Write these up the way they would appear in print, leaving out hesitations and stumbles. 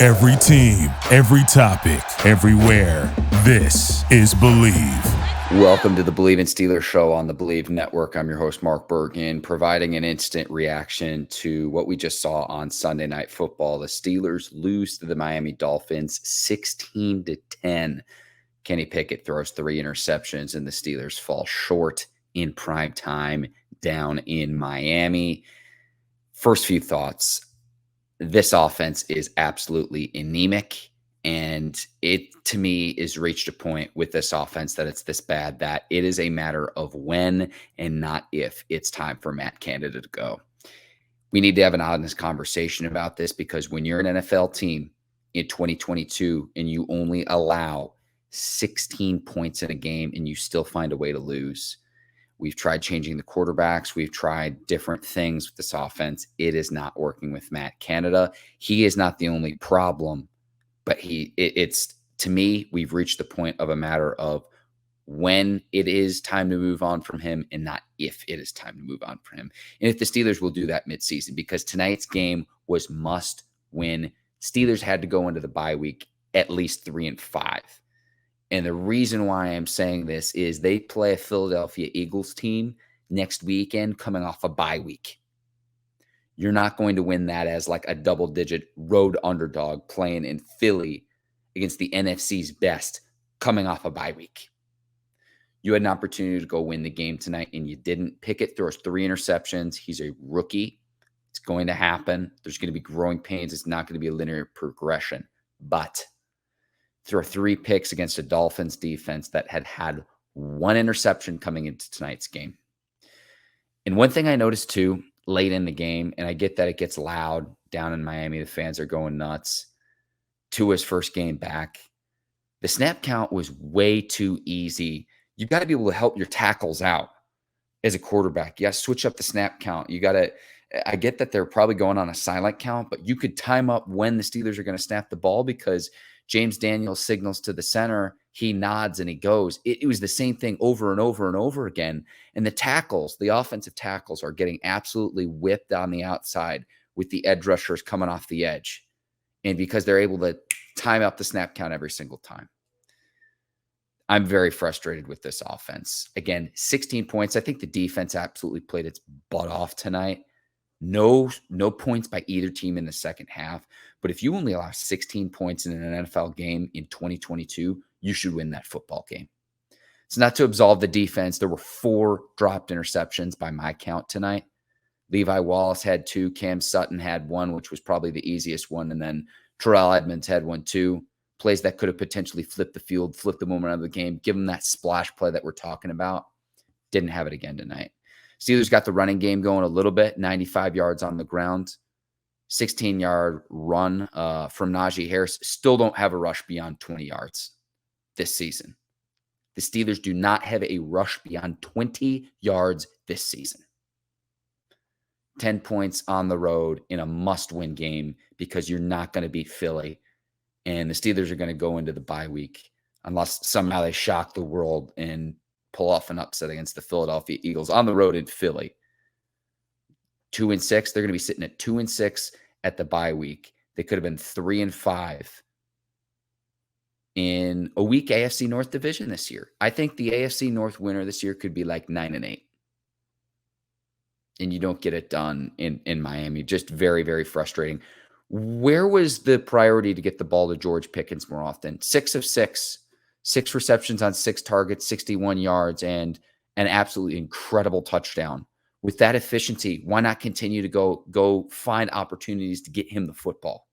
Every team, every topic, everywhere. This is Bleav. Welcome to the Bleav in Steelers show on the Bleav Network. I'm your host, Mark Bergin, providing an instant reaction to what we just saw on Sunday Night Football. The Steelers lose to the Miami Dolphins 16-10. Kenny Pickett throws 3 interceptions, and the Steelers fall short in prime time down in Miami. First few thoughts. This offense is absolutely anemic, and it, to me, is reached a point with this offense that it's this bad that it is a matter of when and not if it's time for Matt Canada to go. We need to have an honest conversation about this, because when you're an NFL team in 2022 and you only allow 16 points in a game and you still find a way to lose. We've tried changing the quarterbacks. We've tried different things with this offense. It is not working with Matt Canada. He is not the only problem, but it's to me, we've reached the point of a matter of when it is time to move on from him and not if it is time to move on from him. And if the Steelers will do that midseason, because tonight's game was must win. Steelers had to go into the bye week at least 3-5. And the reason why I'm saying this is they play a Philadelphia Eagles team next weekend coming off a bye week. You're not going to win that as like a double-digit road underdog playing in Philly against the NFC's best coming off a bye week. You had an opportunity to go win the game tonight, and you didn't. Pickett throws 3 interceptions. He's a rookie. It's going to happen. There's going to be growing pains. It's not going to be a linear progression. But throw 3 picks against a Dolphins defense that had 1 interception coming into tonight's game. And one thing I noticed too, late in the game, and I get that it gets loud down in Miami, the fans are going nuts. Tua's first game back, the snap count was way too easy. You got to be able to help your tackles out as a quarterback. You got to switch up the snap count. I get that they're probably going on a silent count, but you could time up when the Steelers are going to snap the ball, because James Daniels signals to the center, he nods and he goes. It was the same thing over and over and over again. And the tackles, the offensive tackles, are getting absolutely whipped on the outside with the edge rushers coming off the edge. And because they're able to time up the snap count every single time. I'm very frustrated with this offense. Again, 16 points. I think the defense absolutely played its butt off tonight. No points by either team in the second half. But if you only allow 16 points in an NFL game in 2022, you should win that football game. It's not to absolve the defense. There were 4 dropped interceptions by my count tonight. Levi Wallace had 2. Cam Sutton had 1, which was probably the easiest one. And then Terrell Edmonds had 1 too. Plays that could have potentially flipped the field, flipped the moment of the game, give them that splash play that we're talking about. Didn't have it again tonight. Steelers got the running game going a little bit, 95 yards on the ground, 16-yard run from Najee Harris. Still don't have a rush beyond 20 yards this season. The Steelers do not have a rush beyond 20 yards this season. 10 points on the road in a must-win game, because you're not going to beat Philly. And the Steelers are going to go into the bye week unless somehow they shock the world and pull off an upset against the Philadelphia Eagles on the road in Philly. 2-6. They're going to be sitting at 2-6 at the bye week. They could have been 3-5 in a weak AFC North division this year. I think the AFC North winner this year could be like 9-8. And you don't get it done in Miami. Just very, very frustrating. Where was the priority to get the ball to George Pickens more often? 6 of 6. 6 receptions on 6 targets, 61 yards, and an absolutely incredible touchdown. With that efficiency, why not continue to go find opportunities to get him the football?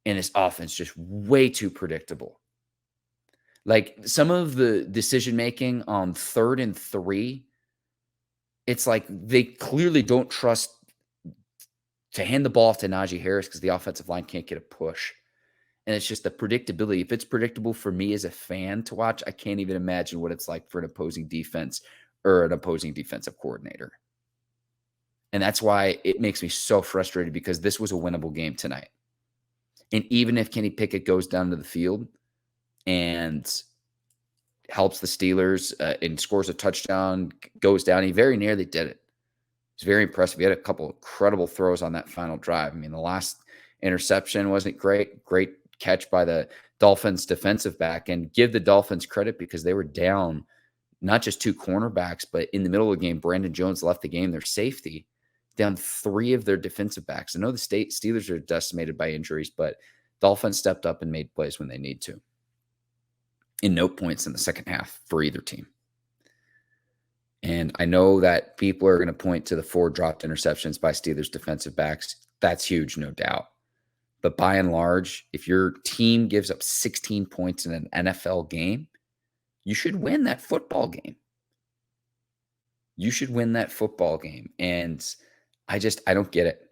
And his offense just way too predictable. Like some of the decision-making on 3rd and 3, it's like they clearly don't trust to hand the ball off to Najee Harris because the offensive line can't get a push. And it's just the predictability. If it's predictable for me as a fan to watch, I can't even imagine what it's like for an opposing defense or an opposing defensive coordinator. And that's why it makes me so frustrated, because this was a winnable game tonight. And even if Kenny Pickett goes down to the field and helps the Steelers and scores a touchdown, goes down, he very nearly did it. It's very impressive. He had a couple incredible throws on that final drive. I mean, Interception wasn't great. Great catch by the Dolphins defensive back, and give the Dolphins credit because they were down not just 2 cornerbacks, but in the middle of the game, Brandon Jones left the game, their safety, down 3 of their defensive backs. I know the Steelers are decimated by injuries, but Dolphins stepped up and made plays when they need to. In no points in the second half for either team. And I know that people are going to point to the 4 dropped interceptions by Steelers defensive backs. That's huge, no doubt. But by and large, if your team gives up 16 points in an NFL game, you should win that football game. You should win that football game. And I don't get it.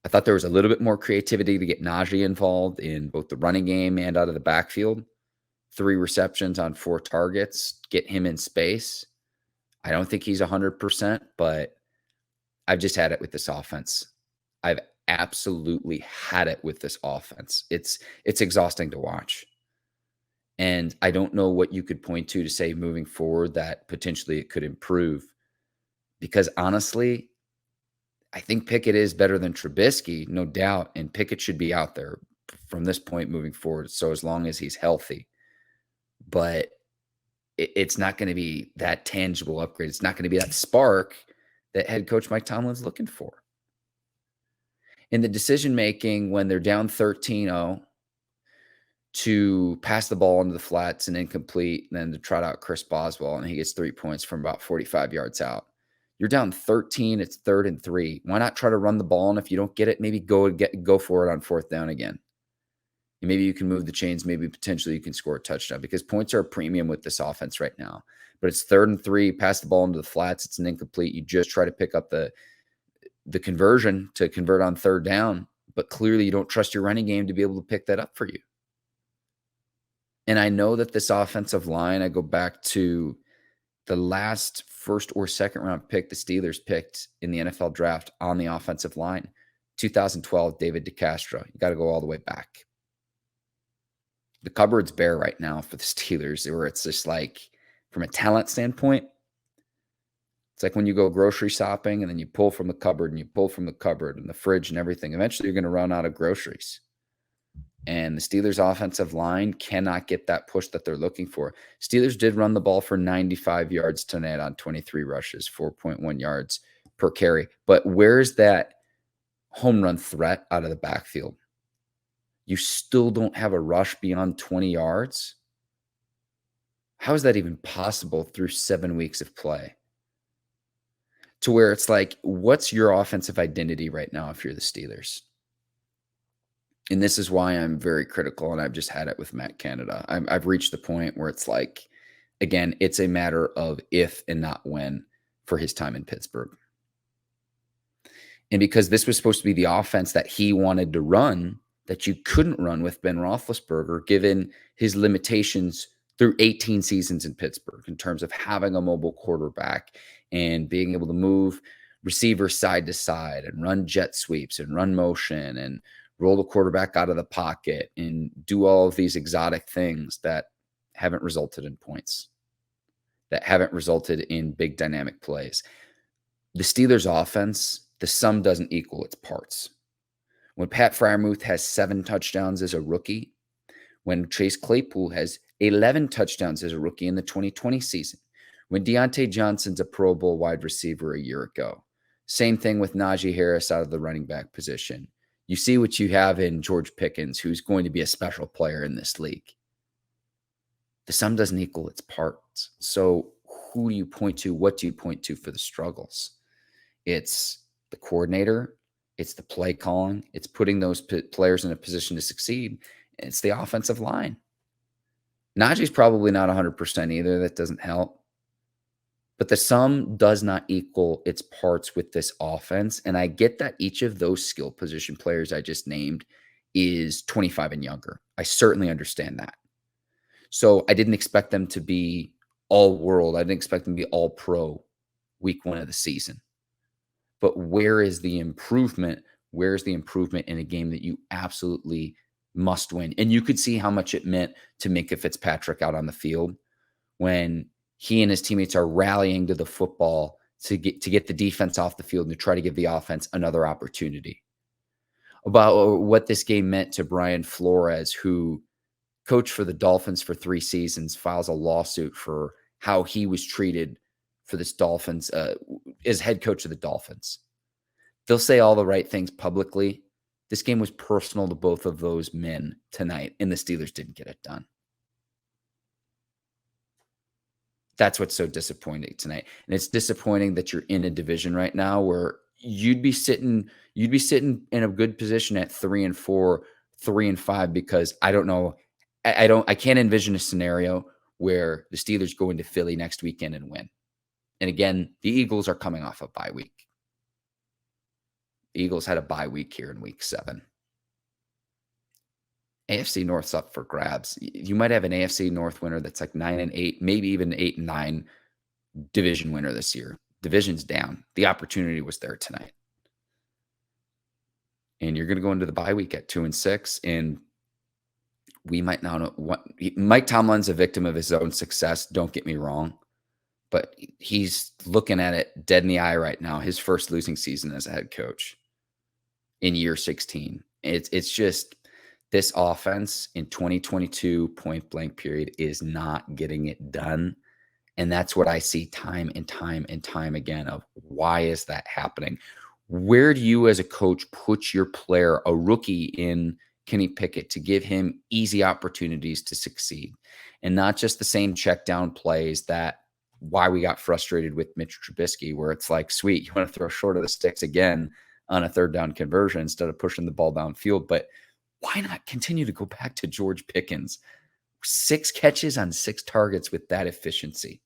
I thought there was a little bit more creativity to get Najee involved in both the running game and out of the backfield. 3 receptions on 4 targets, get him in space. I don't think he's 100%, but I've just had it with this offense. I've absolutely had it with this offense. It's exhausting to watch. And I don't know what you could point to say moving forward that potentially it could improve. Because honestly, I think Pickett is better than Trubisky, no doubt. And Pickett should be out there from this point moving forward. So as long as he's healthy. But it's not going to be that tangible upgrade. It's not going to be that spark that head coach Mike Tomlin's looking for. In the decision-making, when they're down 13-0, to pass the ball into the flats and incomplete, and then to trot out Chris Boswell, and he gets 3 points from about 45 yards out. You're down 13. It's 3rd and 3. Why not try to run the ball? And if you don't get it, maybe go for it on 4th down again. And maybe you can move the chains. Maybe potentially you can score a touchdown because points are a premium with this offense right now. But it's 3rd and 3. Pass the ball into the flats. It's an incomplete. You just try to pick up the conversion to convert on 3rd down. But clearly you don't trust your running game to be able to pick that up for you. And I know that this offensive line, I go back to the last 1st or 2nd round pick the Steelers picked in the NFL draft on the offensive line, 2012, David DeCastro. You got to go all the way back. The cupboard's bare right now for the Steelers, where it's just like, from a talent standpoint, it's like when you go grocery shopping and then you pull from the cupboard and you pull from the cupboard and the fridge and everything. Eventually, you're going to run out of groceries. And the Steelers' offensive line cannot get that push that they're looking for. Steelers did run the ball for 95 yards tonight on 23 rushes, 4.1 yards per carry. But where's that home run threat out of the backfield? You still don't have a rush beyond 20 yards? How is that even possible through 7 weeks of play? To where it's like, what's your offensive identity right now if you're the Steelers? And this is why I'm very critical, and I've just had it with Matt Canada. I've reached the point where it's like, again, it's a matter of if and not when for his time in Pittsburgh. And because this was supposed to be the offense that he wanted to run, that you couldn't run with Ben Roethlisberger, given his limitations through 18 seasons in Pittsburgh in terms of having a mobile quarterback and being able to move receivers side to side and run jet sweeps and run motion and roll the quarterback out of the pocket and do all of these exotic things that haven't resulted in points, that haven't resulted in big dynamic plays. The Steelers' offense, the sum doesn't equal its parts. When Pat Freiermuth has 7 touchdowns as a rookie, when Chase Claypool has 11 touchdowns as a rookie in the 2020 season, when Deontay Johnson's a Pro Bowl wide receiver a year ago, same thing with Najee Harris out of the running back position. You see what you have in George Pickens, who's going to be a special player in this league. The sum doesn't equal its parts. So who do you point to? What do you point to for the struggles? It's the coordinator. It's the play calling. It's putting those players in a position to succeed. It's the offensive line. Najee's probably not 100% either. That doesn't help. But the sum does not equal its parts with this offense. And I get that each of those skill position players I just named is 25 and younger. I certainly understand that. So I didn't expect them to be all world. I didn't expect them to be all pro week 1 of the season. But where is the improvement? Where's the improvement in a game that you absolutely must win? And you could see how much it meant to Minkah Fitzpatrick out on the field when he and his teammates are rallying to the football to get the defense off the field and to try to give the offense another opportunity. about what this game meant to Brian Flores, who coached for the Dolphins for 3 seasons, files a lawsuit for how he was treated for this Dolphins as head coach of the Dolphins. They'll say all the right things publicly. This game was personal to both of those men tonight, and the Steelers didn't get it done. That's what's so disappointing tonight. And it's disappointing that you're in a division right now where you'd be sitting in a good position at 3-4, 3-5, because I don't know. I can't envision a scenario where the Steelers go into Philly next weekend and win. And again, the Eagles are coming off a bye week. The Eagles had a bye week here in week 7. AFC North's up for grabs. You might have an AFC North winner that's like 9-8, maybe even 8-9 division winner this year. Division's down. The opportunity was there tonight. And you're going to go into the bye week at 2-6, and we might not know what Mike Tomlin's a victim of his own success. Don't get me wrong, but he's looking at it dead in the eye right now. His first losing season as a head coach in year 16. It's just this offense in 2022 point blank period is not getting it done. And that's what I see time and time and time again of why is that happening? Where do you as a coach put your player, a rookie in Kenny Pickett, to give him easy opportunities to succeed and not just the same check down plays that why we got frustrated with Mitch Trubisky, where it's like, sweet, you want to throw short of the sticks again on a 3rd down conversion instead of pushing the ball downfield. But why not continue to go back to George Pickens? 6 catches on 6 targets with that efficiency.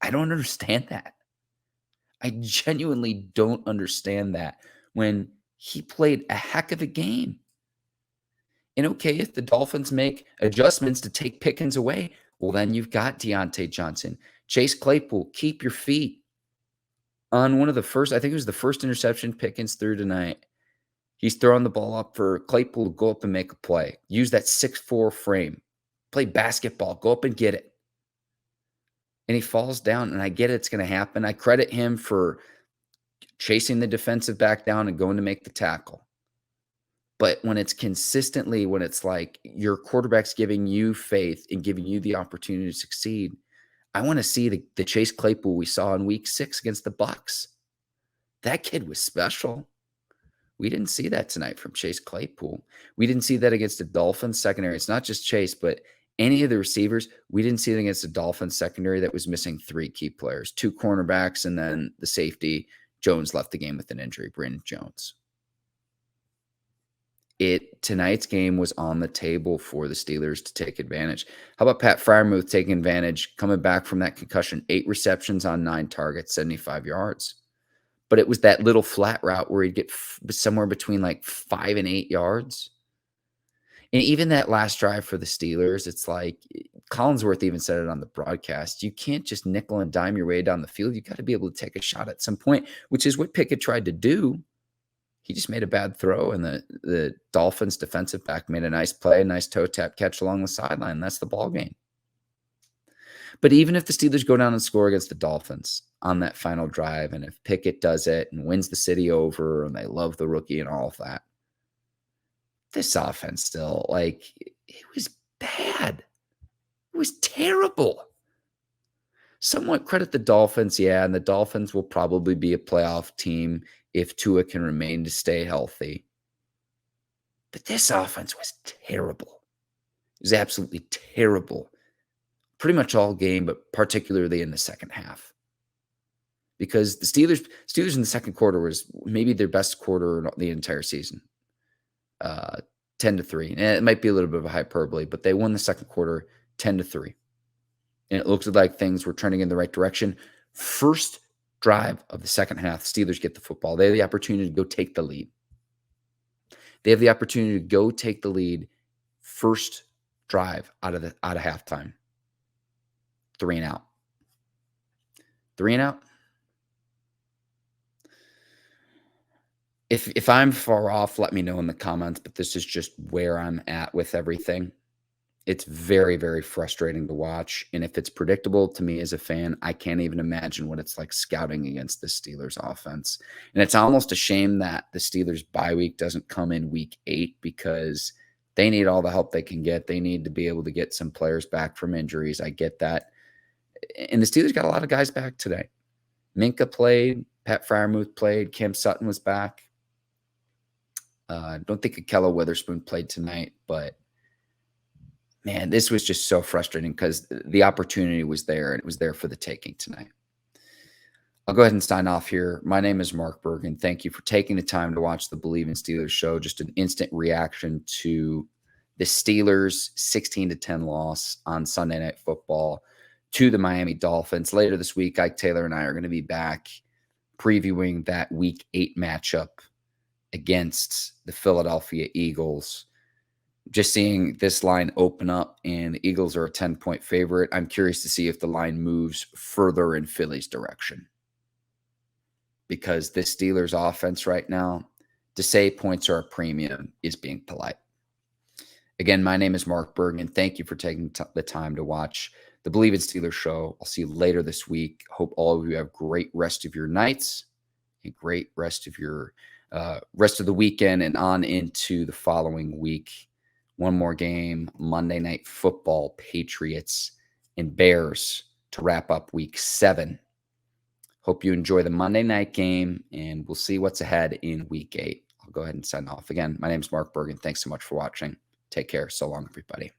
I don't understand that. I genuinely don't understand that when he played a heck of a game. And okay, if the Dolphins make adjustments to take Pickens away, well, then you've got Deontay Johnson. Chase Claypool, keep your feet on one of the first, I think it was the first interception Pickens threw tonight. He's throwing the ball up for Claypool to go up and make a play. Use that 6'4" frame. Play basketball. Go up and get it. And he falls down, and I get it's going to happen. I credit him for chasing the defensive back down and going to make the tackle. But when it's consistently, when it's like your quarterback's giving you faith and giving you the opportunity to succeed, I want to see the Chase Claypool we saw in week 6 against the Bucs. That kid was special. We didn't see that tonight from Chase Claypool. We didn't see that against the Dolphins secondary. It's not just Chase, but any of the receivers. We didn't see it against the Dolphins secondary that was missing 3 key players, 2 cornerbacks, and then the safety. Jones left the game with an injury, Brandon Jones. Tonight's game was on the table for the Steelers to take advantage. How about Pat Freiermuth taking advantage, coming back from that concussion, 8 receptions on 9 targets, 75 yards. But it was that little flat route where he'd get somewhere between like 5 and 8 yards. And even that last drive for the Steelers, it's like Collinsworth even said it on the broadcast. You can't just nickel and dime your way down the field. You got to be able to take a shot at some point, which is what Pickett tried to do. He just made a bad throw, and the Dolphins defensive back made a nice play, a nice toe tap catch along the sideline. That's the ball game. But even if the Steelers go down and score against the Dolphins on that final drive, and if Pickett does it and wins the city over, and they love the rookie and all of that, this offense still, like, it was bad. It was terrible. Somewhat credit the Dolphins, yeah, and the Dolphins will probably be a playoff team if Tua can remain to stay healthy. But this offense was terrible. It was absolutely terrible. Pretty much all game, but particularly in the second half. Because the Steelers in the second quarter was maybe their best quarter the entire season. 10-3. And it might be a little bit of a hyperbole, but they won the second quarter 10-3. And it looked like things were trending in the right direction. First drive of the second half, Steelers get the football. They have the opportunity to go take the lead. They have the opportunity to go take the lead first drive out of halftime. 3 and out. 3 and out. If I'm far off, let me know in the comments, but this is just where I'm at with everything. It's very, very frustrating to watch. And if it's predictable to me as a fan, I can't even imagine what it's like scouting against the Steelers offense. And it's almost a shame that the Steelers bye week doesn't come in week 8 because they need all the help they can get. They need to be able to get some players back from injuries. I get that. And the Steelers got a lot of guys back today. Minka played, Pat Freiermuth played, Cam Sutton was back. I don't think Akella Witherspoon played tonight, but man, this was just so frustrating because the opportunity was there and it was there for the taking tonight. I'll go ahead and sign off here. My name is Mark Bergin. Thank you for taking the time to watch the Bleav in Steelers show. Just an instant reaction to the Steelers' 16-10 loss on Sunday Night Football to the Miami Dolphins. Later this week, Ike Taylor and I are going to be back previewing that Week 8 matchup against the Philadelphia Eagles. Just seeing this line open up and the Eagles are a 10-point favorite. I'm curious to see if the line moves further in Philly's direction. Because this Steelers offense right now, to say points are a premium is being polite. Again, my name is Mark Bergin. Thank you for taking the time to watch the Bleav in Steelers show. I'll see you later this week. Hope all of you have great rest of your nights, a great rest of your rest of the weekend and on into the following week. One more game, Monday Night Football, Patriots and Bears to wrap up Week 7. Hope you enjoy the Monday night game, and we'll see what's ahead in Week 8. I'll go ahead and sign off. Again, my name is Mark Bergin. Thanks so much for watching. Take care. So long, everybody.